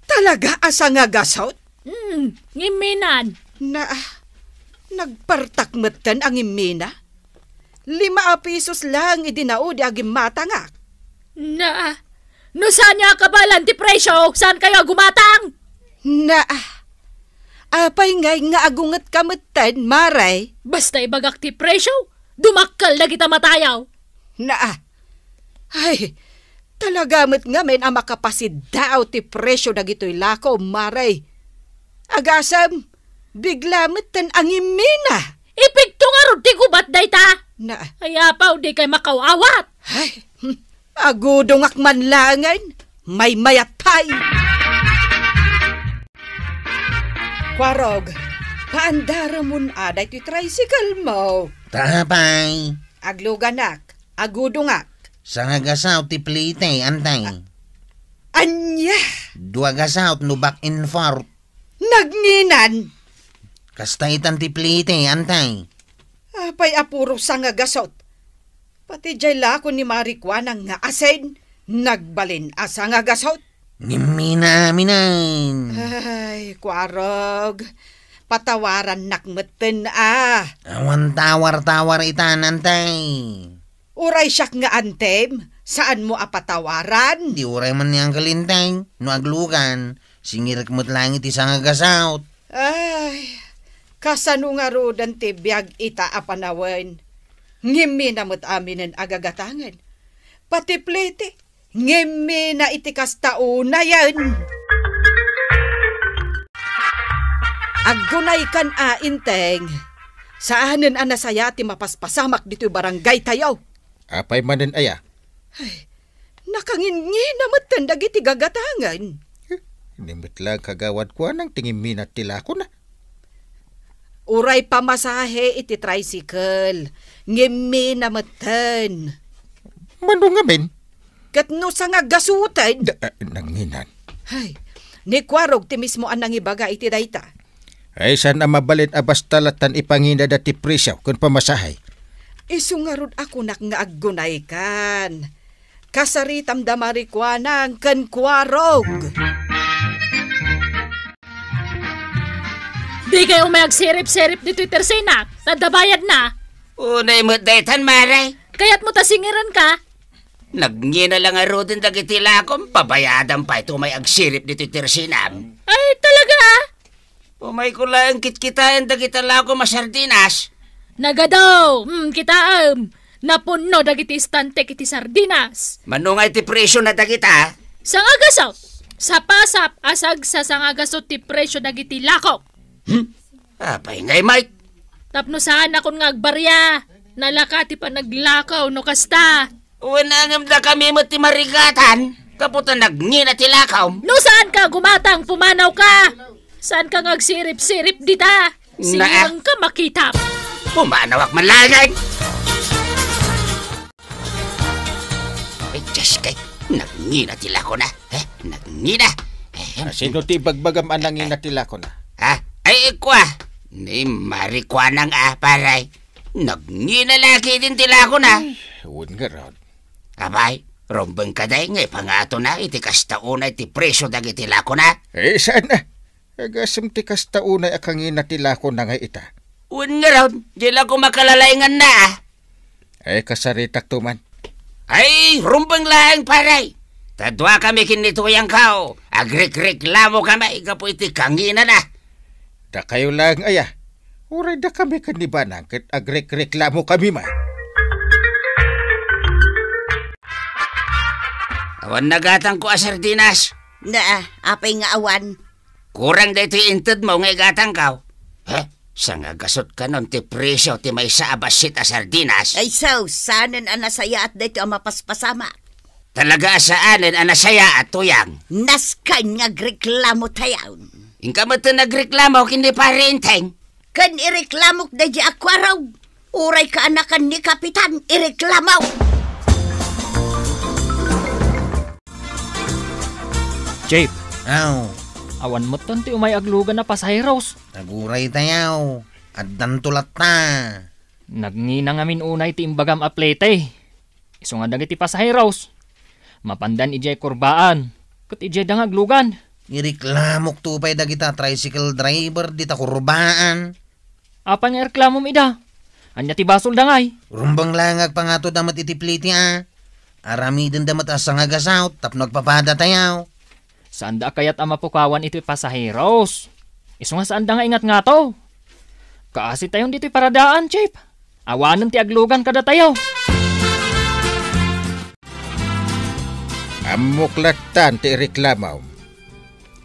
Speaker 3: Talaga asa nga gasot?
Speaker 8: Ngiminan.
Speaker 3: Nagpartakmetan ang imina? 5 pisos lang idinaudi agim matangak.
Speaker 8: No saan niya kabalan ti presyo? Saan kayo gumatang?
Speaker 3: Apay ngay nga agungat kametan, Maray.
Speaker 8: Basta ibagak ti presyo, dumakkel na kita matayaw.
Speaker 3: Ay, talaga met nga men ang makapasidaaw ti presyo na gito'y lako, Maray. Agasam, bigla metan ang imina.
Speaker 8: Ipigto nga ron ti gubat day ta.
Speaker 3: Ay,
Speaker 8: Ayapaw di kay makawawat.
Speaker 3: Ay, agudong akman langan, may mayatay. Kwarog, paandara mo aday ti tricycle mo.
Speaker 6: Tapay.
Speaker 3: Agluganak, agudungak.
Speaker 6: Sa gasaw ti plite, antay.
Speaker 3: Anya,
Speaker 6: 2 gasaw no back and forth.
Speaker 3: nagninan.
Speaker 6: Kastaitan ti plite, antay.
Speaker 3: Apay apuro sa nga gasot. Pati jay lako ni Marikwanang nga asen, nagbalin asa nga gasot.
Speaker 6: Minaminain.
Speaker 3: Ay, Kwarog, patawaran nakmeten
Speaker 6: Awan tawar-tawar itan, antay.
Speaker 3: Uray siyak nga antem, saan mo apatawaran?
Speaker 6: Di uray man niyang kalintay. No aglugan, singirik mo't langit isang agasaut.
Speaker 3: Ay, Kasano nga rodan ti biyag ita apanawan. Ngimi namot aminin agagatangan. Pati plete, ngimi na itikas tao na yan. Aggunay kan inteng. Saanin anasaya ti mapaspasamak dito barangay tayaw.
Speaker 4: Apay manen aya.
Speaker 3: Nakangingi namat tandag iti gagatangan.
Speaker 4: Nimit lang kagawad ko nang tingin minat tila ko na.
Speaker 3: Uray pamasahe iti tricycle. Ngimi namatan.
Speaker 4: Mano nga men?
Speaker 3: Kat no sa nga gasutan.
Speaker 4: Nanginan.
Speaker 3: Ay, ni kwarog ti mismo anang ibaga iti dayta.
Speaker 4: Ay saan ang mabalin abastalatan ipangina dati presyo kung pamasahay?
Speaker 3: Isungarod ako nak nga aggunay kan. Kasaritam damari kwa nang kan kwarog.
Speaker 8: Di kayo may agsirip-sirip di Twitter sinak. Tadabayad na.
Speaker 2: Unay mo daytan, maray.
Speaker 8: Kaya't mo tasingiran ka.
Speaker 2: Nagngina lang nga rodin dagiti lakom, pabayadan pa ito may agsirip dito tersinam.
Speaker 8: Ay, talaga?
Speaker 2: Umay ko lang kitkitaan dagiti lakom masardinas.
Speaker 8: Nagadaw, kita napuno dagiti istante kiti sardinas.
Speaker 2: Manungay ti presyo na dagita.
Speaker 8: Sangagasot, sapasap asag sa sangagasot ti presyo dagiti lakom.
Speaker 2: Apay ngay, Mike.
Speaker 8: Tapno saan akong ngagbarya, nalakati pa naglakaw no kasta.
Speaker 2: Unangam da kami mo ti marigatan, kaputan nagngina ti lakaw.
Speaker 8: No saan ka gumatang pumanaw ka? Saan ka ngagsirip-sirip dita? Siyang ka makita.
Speaker 2: Pumanawak man langay. Ay, Diyos kay, nagngina ti lako na. Nagngina.
Speaker 4: Sino ti bagbagam anangin na tila ko na?
Speaker 2: Ay, kwa. Ni marikwanang paray. Nagngina laki din ti lako na.
Speaker 4: Huwag nga ron.
Speaker 2: Abay, rombeng kaday ngay pangato na iti kastaunay ti presyo dagiti lako na.
Speaker 4: Saan na? Agasam ti kastaunay akangin na tila ko na nga ita.
Speaker 2: Un nga ron, di lang ko makalalayngan na.
Speaker 4: Kasaritak tuman.
Speaker 2: Ay, rombeng lang paray. Tadwa kami kinituyang kao. Agrik-reklamo kami, ikaw po iti kangina na.
Speaker 4: Da kayo lang aya. Uray da kami kanibanang kat agrek-reklamo kami man.
Speaker 2: Awan nagatang ko sardinas.
Speaker 1: Na, apay nga awan.
Speaker 2: Kurang da ito inted mo nga gatang kao. Sanga gasot ka nun ti presyo ti may saabasit sardinas.
Speaker 1: Ay so, sanan anasaya at dito ang mapaspasama.
Speaker 2: Talaga saanin anasaya at tuyang.
Speaker 1: Naskan nga reklamo tayaw.
Speaker 2: Ingka mo ito nagreklamo kini parenteng.
Speaker 1: Kan ireklamok da di akwaraw. Uray ka anakan ni Kapitan, ireklamaw.
Speaker 5: Jape,
Speaker 6: Aw,
Speaker 5: awan mo ti umay aglugan na pasaheros.
Speaker 6: naguray tayaw. Addan tulat na.
Speaker 5: Nagngina ngamin unay ti imbagam aplete. Iso nga dagiti pasaheros. Mapandan ijay kurbaan. Kat ijay dangaglugan.
Speaker 6: Ireklamok tupay dagita tricycle driver dita kurbaan.
Speaker 5: Apa nga reklamo ida? Anya ti basol dangay.
Speaker 6: Rumbang langag pangato damat iti pliti Aramidin damat asa nga gasaw tap nagpapada tayaw.
Speaker 5: Saan da kayat amapukawan ito'y pasaheros? Iso nga saan da nga ingat nga to? Kaasi tayong dito'y paradaan, Chip. Awanan ti aglugan kada tayo.
Speaker 4: Amuklatan ti reklamaw.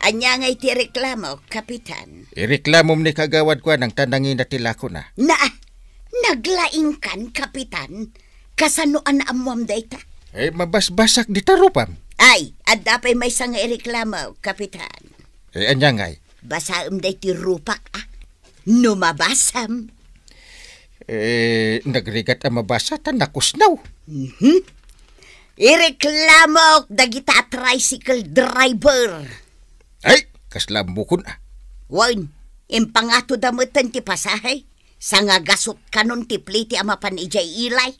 Speaker 1: Anya nga iti reklamo, Kapitan.
Speaker 4: Ireklamom ni kagawad ko ng tanangin na tila ko na.
Speaker 1: Na, naglaing kan, Kapitan. Kasanuan na amuam dayta.
Speaker 4: Mabasbasak di tarupam.
Speaker 1: Ay, adapay may sang ireklamo, Kapitan.
Speaker 4: Anya ngay.
Speaker 1: Basaam day ti rupak, Numabasam.
Speaker 4: Nagrigat ang mabasa tan nakusnaw.
Speaker 1: Ireklamo dagita tricycle driver.
Speaker 4: Ay, kaslam mo kun
Speaker 1: Wan, impangato damutan ti pasahay. Sanga gasot kanon ti pliti amapan ijay ilay.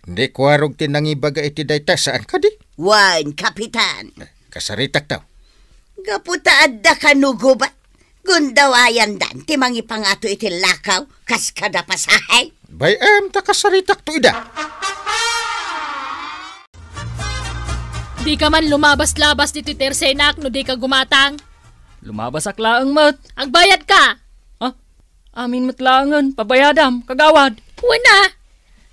Speaker 4: Hindi kwarog tinangibaga iti dayta saan ka di?
Speaker 1: Wan, Kapitan.
Speaker 4: Kasaritak taw.
Speaker 1: Gaputa adda kanugubat. Gundawayan dan ti mangipangato iti lakaw kas kada pasahay.
Speaker 4: Bayam ta kasaritak to ida.
Speaker 8: Di ka man lumabas-labas dito tersenak no di ka gumatang.
Speaker 5: Lumabas aklaang mat.
Speaker 8: Agbayad ka.
Speaker 5: Amin matlangan, pabayadam, kagawad.
Speaker 8: Una,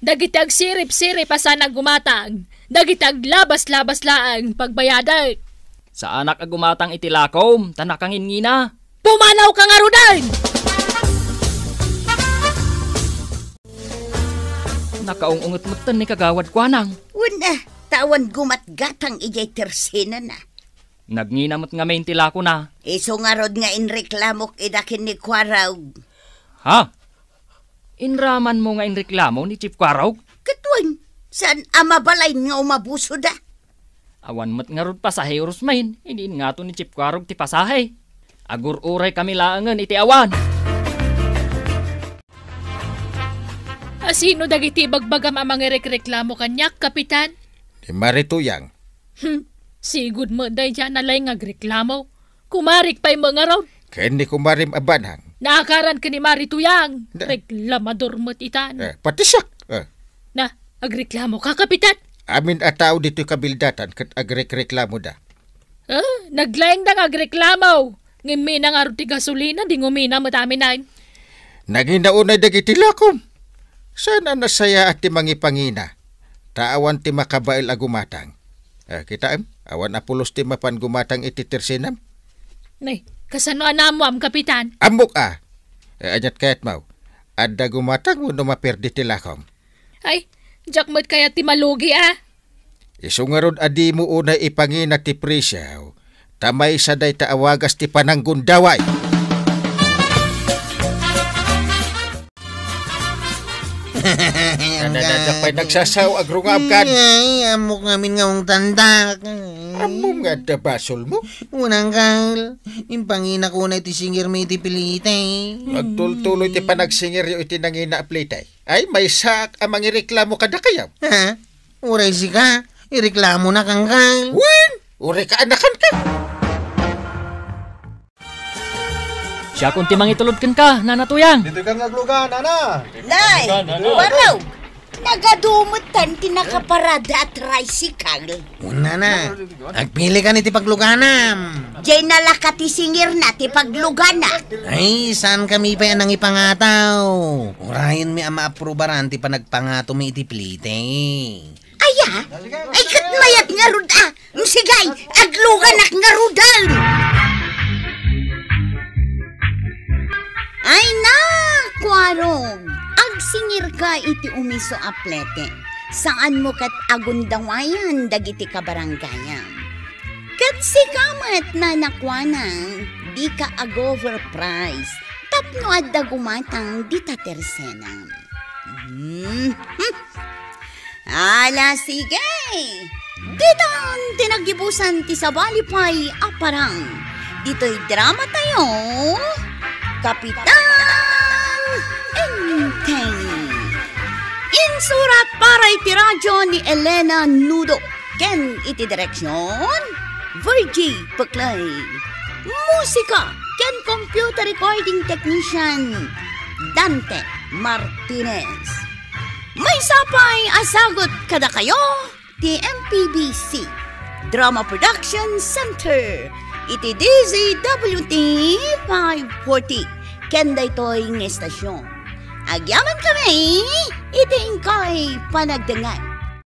Speaker 8: dagitag sirip-sirip pa sana gumatang. Dagitag labas-labas laang pagbayaday.
Speaker 5: Sa anak agumatang itilakom, tanakangin ngina.
Speaker 8: Pumanaw ka nga rudan!
Speaker 5: Nakaungungot-mutan ni kagawad kwanang.
Speaker 1: Una, tawan gumatgatang ijay tersena na.
Speaker 5: Nagninamot nga may tilako na.
Speaker 1: Iso nga rod nga inreklamok idakin ni Kwaraw.
Speaker 5: Ha? Inraman mo nga inreklamo ni Chief Kwaraw?
Speaker 1: Katwan, saan amabalay nga umabuso da?
Speaker 5: Awan mat nga rod pasahe urusmain, hindi nga to ni Chief Kwaraw ti pasahe. Agur-uray kami laangan iti awan.
Speaker 8: Asino dagiti bagbagam amang ireklamo kanyak, Kapitan?
Speaker 4: Ni Marituyang.
Speaker 8: Sigud mo day dyan nalay nga agreklamo. Kumarik pa'y mga raw.
Speaker 4: Ken ni kumarim abanhang.
Speaker 8: Naakaran ka ni Marituyang.
Speaker 4: Da.
Speaker 8: Reklamador mo't itan.
Speaker 4: Pati siya.
Speaker 8: Na, agreklamo ka, Kapitan?
Speaker 4: Amin ataw dito kabildatan kat agrek-reklamo da.
Speaker 8: Naglaing da nga agreklamo. Ngimina nga rin ti gasolina, di ngumina mo tamin.
Speaker 4: Naginaunay dagiti lakom. Sana nasaya at ti mangipangina. Taawan ti makabail agumatang. Kita awan apulos ti mapan gumatang iti tersinam.
Speaker 8: Nay, kasano anamo am, Kapitan?
Speaker 4: Amok anyat kayat mau. Adda gumatang mo maperdi ti lakom.
Speaker 8: Ay, jakmat kaya ti malugi
Speaker 4: Isungarod adi mo unay ipangina ti presyaw. Tamay saday taawagas ti pananggundaway. Pa'y nagsasaw agrungab kan.
Speaker 6: Ay, amok ngamin nga mong tanda.
Speaker 4: Amo nga da basol mo.
Speaker 6: Unang kal, impangina ko na iti singir may iti pilitay.
Speaker 4: Magtultuloy ti panagsingir yung iti nangina aplitay. Ay, may sak amang ireklamo kada kayaw.
Speaker 6: Ha? Uray si ka, ireklamo na kang kal.
Speaker 4: Wen! Uri ka anakan ka.
Speaker 5: Siya kung timang itulodkan ka, nanatuyang.
Speaker 9: Dito kang naglugan, ana.
Speaker 1: Nay, Kwaraw, nagadumutan tinakaparada at tricycle.
Speaker 6: Una na, agpili ka ni ti pagluganam.
Speaker 1: Jay nalakati singir na ti paglugana.
Speaker 6: Ay, saan kami pa yan ang ipangataw? Urayan mi ama aprobaran ti panagpangato mi iti pilitay.
Speaker 1: Aya, ay katmayat nga ruda. Sigay, agluganak nga rudan. Ay na, Kwarong. Agsingir ka iti umiso aplete. Saan mo kat agundawayan dagiti kabaranggayan. Kat sikamat na nakwanang, di ka ag-overprice. Tapno adda gumatang di ta tersenam. Ala, sige. Ditan tinagibusan ti sabalipay aparang. Dito'y drama tayo. Kapitan Enteng. Insurat para iti radyo ni Elena Nudo. Ken iti direksyon Virgie Paklay. Musika ken computer recording technician Dante Martinez. May sapay asagot kada kayo ti MPBC Drama Production Center. Iti DZWT 540 kenda ito'y ng estasyon. Agyaman kami, iti ingkay panagdangan.